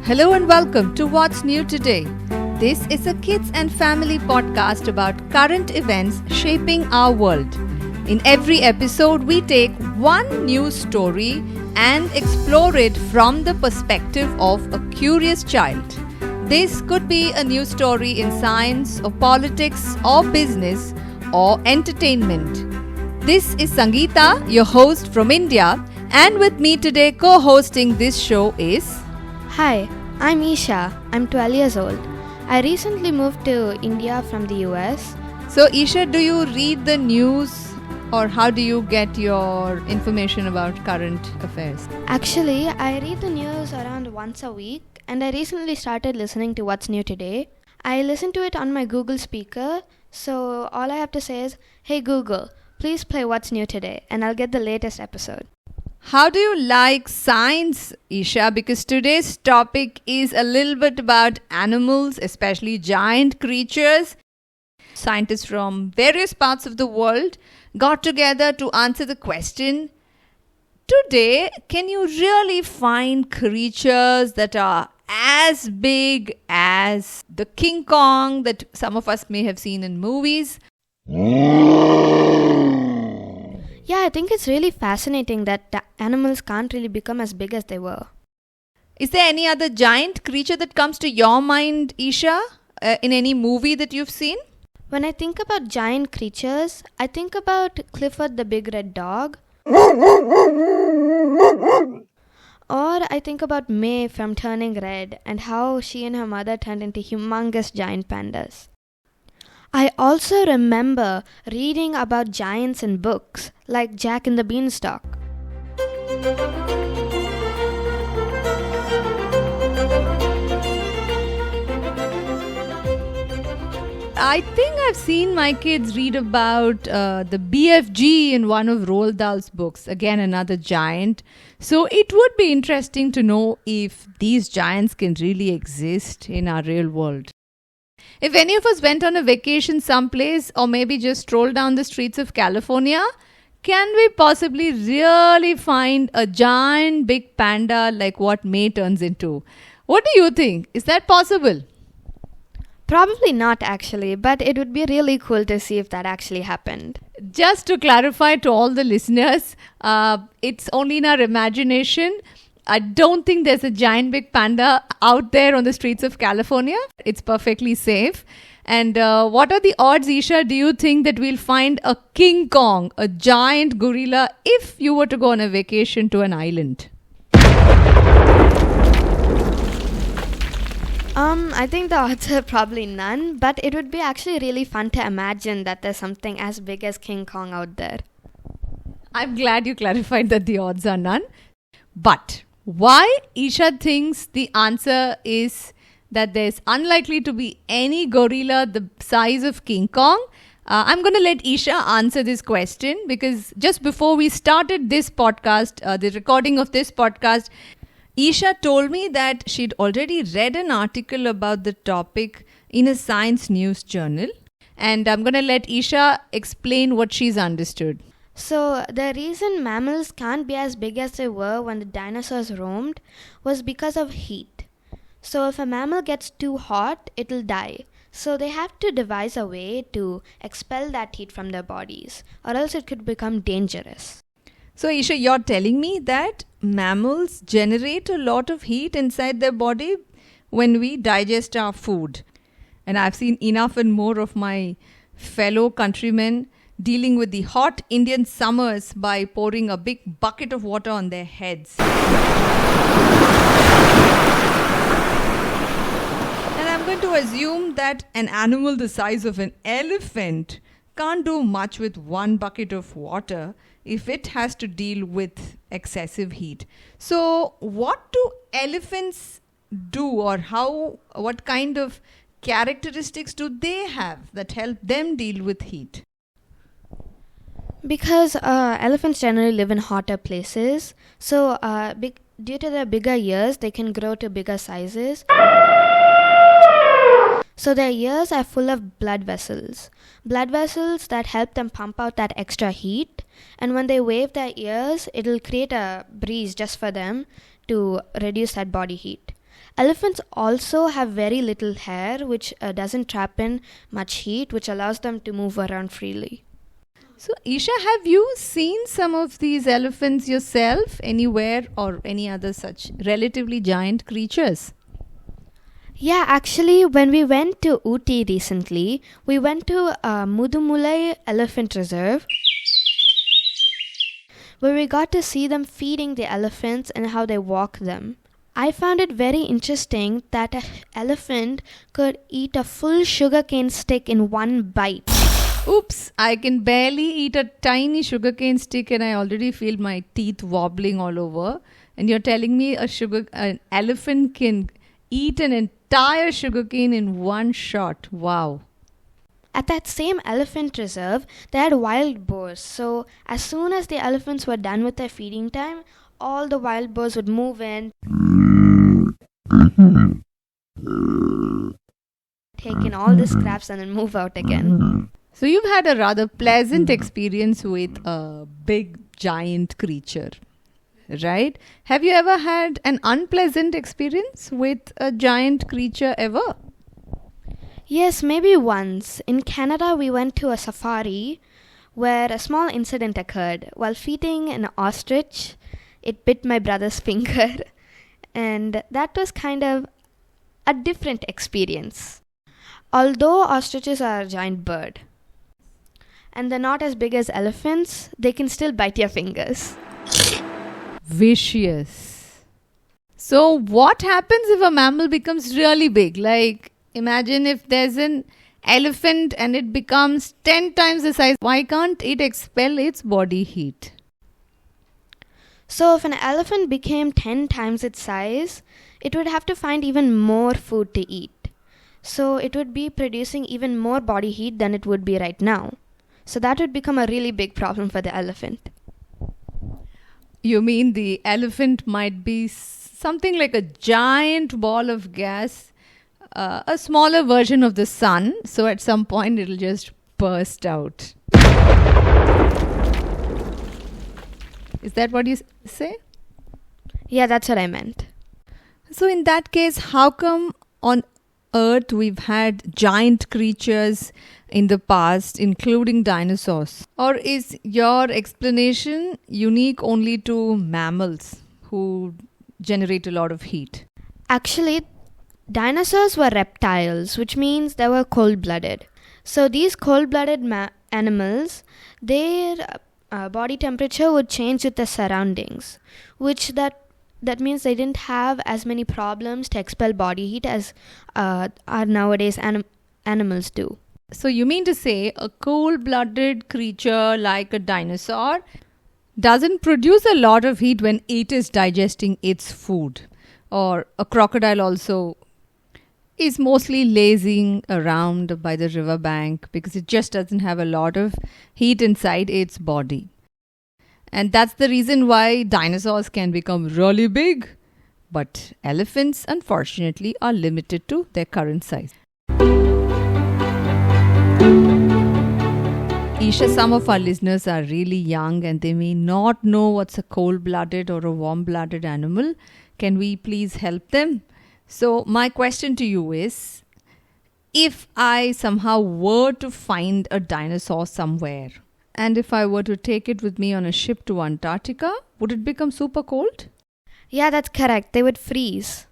Hello and welcome to What's New Today. This is a kids and family podcast about current events shaping our world. In every episode, we take one news story and explore it from the perspective of a curious child. This could be a news story in science or politics or business or entertainment. This is Sangeeta, your host from India, and with me today co-hosting this show is... Hi, I'm Eesha. I'm 12 years old. I recently moved to India from the US. So Eesha, do you read the news or how do you get your information about current affairs? Actually, I read the news around once a week and I recently started listening to What's New Today. I listen to it on my Google speaker, so all I have to say is, "Hey Google, please play What's New Today," and I'll get the latest episode. How do you like science, Eesha? Because today's topic is a little bit about animals, especially giant creatures. Scientists from various parts of the world got together to answer the question, today, can you really find creatures that are as big as the King Kong that some of us may have seen in movies? Yeah, I think it's really fascinating that the animals can't really become as big as they were. Is there any other giant creature that comes to your mind, Eesha, in any movie that you've seen? When I think about giant creatures, I think about Clifford the Big Red Dog. Or I think about May from Turning Red and how she and her mother turned into humongous giant pandas. I also remember reading about giants in books, like Jack and the Beanstalk. I think I've seen my kids read about the BFG in one of Roald Dahl's books. Again, another giant. So it would be interesting to know if these giants can really exist in our real world. If any of us went on a vacation someplace or maybe just strolled down the streets of California, can we possibly really find a giant big panda like what May turns into? What do you think? Is that possible? Probably not actually, but it would be really cool to see if that actually happened. Just to clarify to all the listeners, it's only in our imagination. I don't think there's a giant big panda out there on the streets of California. It's perfectly safe. And what are the odds, Eesha, do you think that we'll find a King Kong, a giant gorilla, if you were to go on a vacation to an island? I think the odds are probably none, but it would be actually really fun to imagine that there's something as big as King Kong out there. I'm glad you clarified that the odds are none. But why Eesha thinks the answer is that there's unlikely to be any gorilla the size of King Kong, I'm going to let Eesha answer this question because just before we started this podcast, the recording of this podcast, Eesha told me that she'd already read an article about the topic in a science news journal. And I'm going to let Eesha explain what she's understood. So, the reason mammals can't be as big as they were when the dinosaurs roamed was because of heat. So, if a mammal gets too hot, it'll die. So, they have to devise a way to expel that heat from their bodies, or else it could become dangerous. So, Eesha, you're telling me that mammals generate a lot of heat inside their body when we digest our food. And I've seen enough and more of my fellow countrymen dealing with the hot Indian summers by pouring a big bucket of water on their heads. And I'm going to assume that an animal the size of an elephant can't do much with one bucket of water if it has to deal with excessive heat. So what do elephants do, or what kind of characteristics do they have that help them deal with heat? Because elephants generally live in hotter places, so due to their bigger ears, they can grow to bigger sizes. So their ears are full of blood vessels that help them pump out that extra heat. And when they wave their ears, it'll create a breeze just for them to reduce that body heat. Elephants also have very little hair, which doesn't trap in much heat, which allows them to move around freely. So, Isha, have you seen some of these elephants yourself anywhere or any other such relatively giant creatures? Yeah, actually, when we went to Ooty recently, we went to Mudumulai Elephant Reserve, where we got to see them feeding the elephants and how they walk them. I found it very interesting that an elephant could eat a full sugarcane stick in one bite. Oops, I can barely eat a tiny sugarcane stick and I already feel my teeth wobbling all over. And you're telling me an elephant can eat an entire sugarcane in one shot. Wow. At that same elephant reserve, they had wild boars. So as soon as the elephants were done with their feeding time, all the wild boars would move in, take in all the scraps and then move out again. So you've had a rather pleasant experience with a big giant creature, right? Have you ever had an unpleasant experience with a giant creature ever? Yes, maybe once. In Canada, we went to a safari where a small incident occurred. While feeding an ostrich, it bit my brother's finger, and that was kind of a different experience. Although ostriches are a giant bird, and they're not as big as elephants, they can still bite your fingers. Vicious. So what happens if a mammal becomes really big? Like, imagine if there's an elephant and it becomes 10 times the size. Why can't it expel its body heat? So if an elephant became 10 times its size, it would have to find even more food to eat. So it would be producing even more body heat than it would be right now. So that would become a really big problem for the elephant. You mean the elephant might be something like a giant ball of gas, a smaller version of the sun. So at some point it'll just burst out. Is that what you say? Yeah, that's what I meant. So in that case, how come on Earth we've had giant creatures in the past, including dinosaurs? Or is your explanation unique only to mammals who generate a lot of heat? Actually, dinosaurs were reptiles, which means they were cold-blooded. So these cold-blooded animals, their body temperature would change with the surroundings, which that means they didn't have as many problems to expel body heat as our nowadays animals do. So you mean to say a cold-blooded creature like a dinosaur doesn't produce a lot of heat when it is digesting its food? Or a crocodile also is mostly lazing around by the riverbank because it just doesn't have a lot of heat inside its body. And that's the reason why dinosaurs can become really big. But elephants, unfortunately, are limited to their current size. Eesha, some of our listeners are really young and they may not know what's a cold-blooded or a warm-blooded animal. Can we please help them? So my question to you is, if I somehow were to find a dinosaur somewhere, and if I were to take it with me on a ship to Antarctica, would it become super cold? Yeah, that's correct. They would freeze.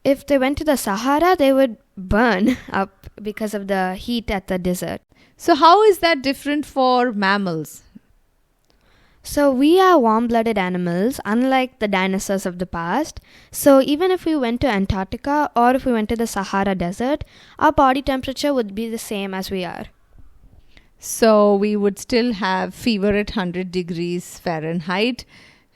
If they went to the Sahara, they would burn up because of the heat at the desert. So how is that different for mammals? So we are warm-blooded animals, unlike the dinosaurs of the past. So even if we went to Antarctica or if we went to the Sahara Desert, our body temperature would be the same as we are. So we would still have fever at 100 degrees Fahrenheit,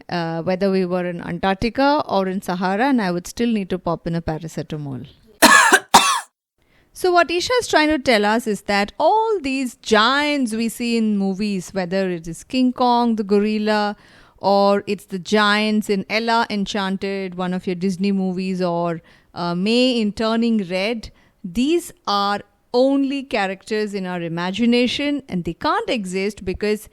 whether we were in Antarctica or in Sahara, and I would still need to pop in a paracetamol. So what Eesha is trying to tell us is that all these giants we see in movies, whether it is King Kong, the gorilla, or it's the giants in Ella Enchanted, one of your Disney movies, or May in Turning Red, these are only characters in our imagination and they can't exist because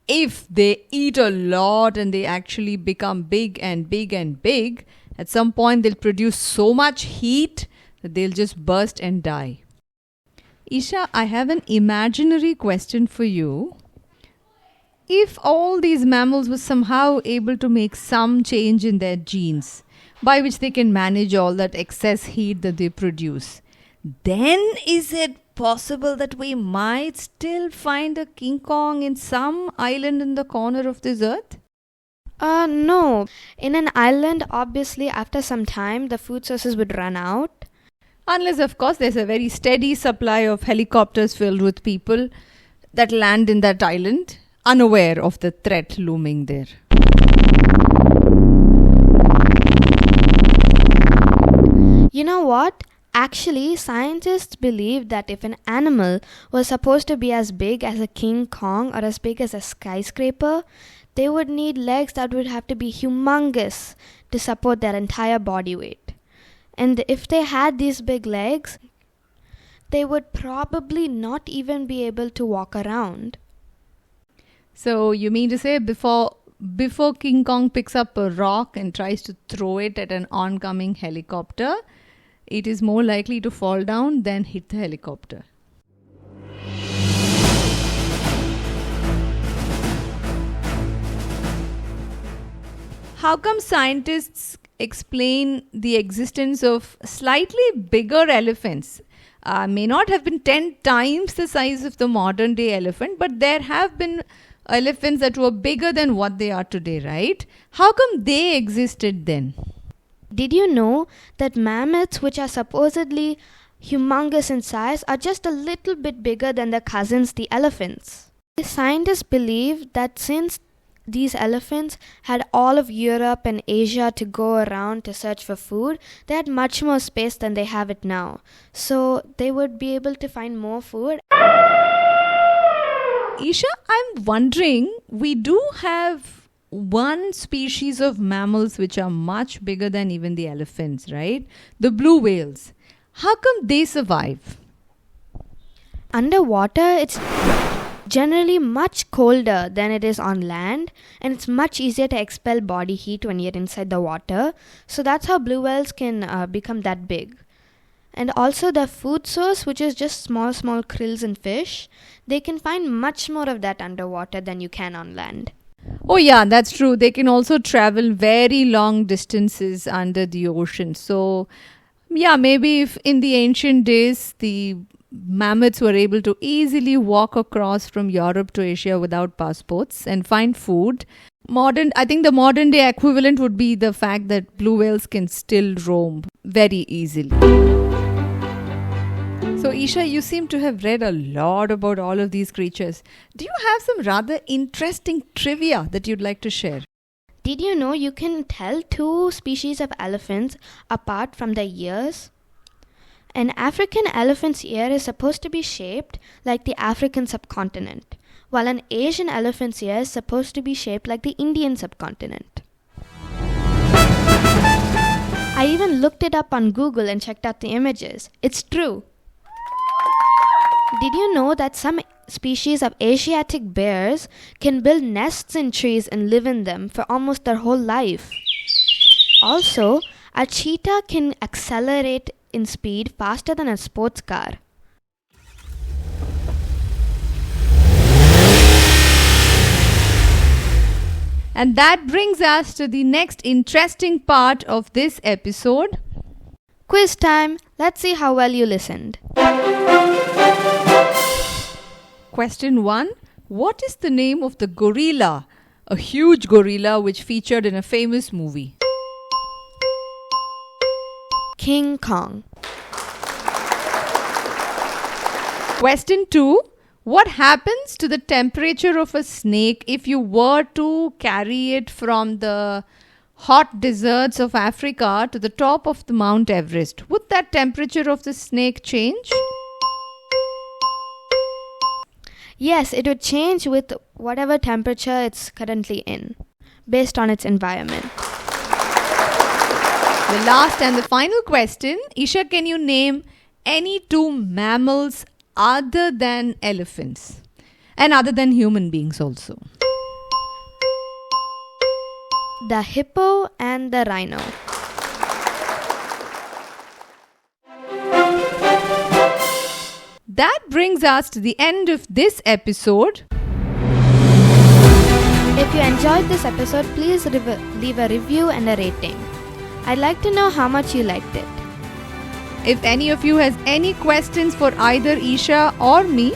if they eat a lot and they actually become big and big and big, At some point, they'll produce so much heat that they'll just burst and die. Eesha, I have an imaginary question for you. If all these mammals were somehow able to make some change in their genes, by which they can manage all that excess heat that they produce, then is it possible that we might still find a King Kong in some island in the corner of this earth? No. In an island, obviously, after some time, the food sources would run out. Unless, of course, there's a very steady supply of helicopters filled with people that land in that island, unaware of the threat looming there. You know what? Actually, scientists believe that if an animal was supposed to be as big as a King Kong or as big as a skyscraper, they would need legs that would have to be humongous to support their entire body weight. And if they had these big legs, they would probably not even be able to walk around. So you mean to say before King Kong picks up a rock and tries to throw it at an oncoming helicopter, it is more likely to fall down than hit the helicopter? How come scientists explain the existence of slightly bigger elephants? May not have been 10 times the size of the modern day elephant, but there have been elephants that were bigger than what they are today, right? How come they existed then? Did you know that mammoths, which are supposedly humongous in size, are just a little bit bigger than their cousins, the elephants? The scientists believe that since these elephants had all of Europe and Asia to go around to search for food, they had much more space than they have it now. So they would be able to find more food. Eesha, I'm wondering, we do have one species of mammals which are much bigger than even the elephants, right? The blue whales. How come they survive? Underwater, it's generally much colder than it is on land, and it's much easier to expel body heat when you're inside the water. So that's how blue whales can become that big. And also the food source, which is just small krills and fish, they can find much more of that underwater than you can on land. Oh yeah, that's true. They can also travel very long distances under the ocean. So yeah, maybe if in the ancient days the mammoths were able to easily walk across from Europe to Asia without passports and find food. I think the modern day equivalent would be the fact that blue whales can still roam very easily. So Eesha, you seem to have read a lot about all of these creatures. Do you have some rather interesting trivia that you'd like to share? Did you know you can tell two species of elephants apart from their ears? An African elephant's ear is supposed to be shaped like the African subcontinent, while an Asian elephant's ear is supposed to be shaped like the Indian subcontinent. I even looked it up on Google and checked out the images. It's true. Did you know that some species of Asiatic bears can build nests in trees and live in them for almost their whole life? Also, a cheetah can accelerate in speed faster than a sports car. And that brings us to the next interesting part of this episode. Quiz time! Let's see how well you listened. Question 1. What is the name of the gorilla, a huge gorilla which featured in a famous movie? King Kong. Question 2. What happens to the temperature of a snake if you were to carry it from the hot deserts of Africa to the top of the Mount Everest? Would that temperature of the snake change? Yes, it would change with whatever temperature it's currently in, based on its environment. The last and the final question. Eesha, can you name any two mammals other than elephants and other than human beings also? The hippo and the rhino. that brings us to the end of this episode. If you enjoyed this episode, please leave a review and a rating. I'd like to know how much you liked it. If any of you has any questions for either Eesha or me,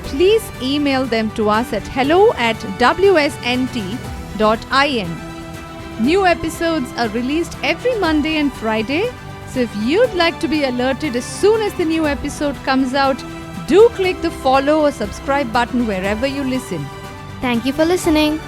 please email them to us at hello@wsnt.in. New episodes are released every Monday and Friday, so if you'd like to be alerted as soon as the new episode comes out, do click the follow or subscribe button wherever you listen. Thank you for listening.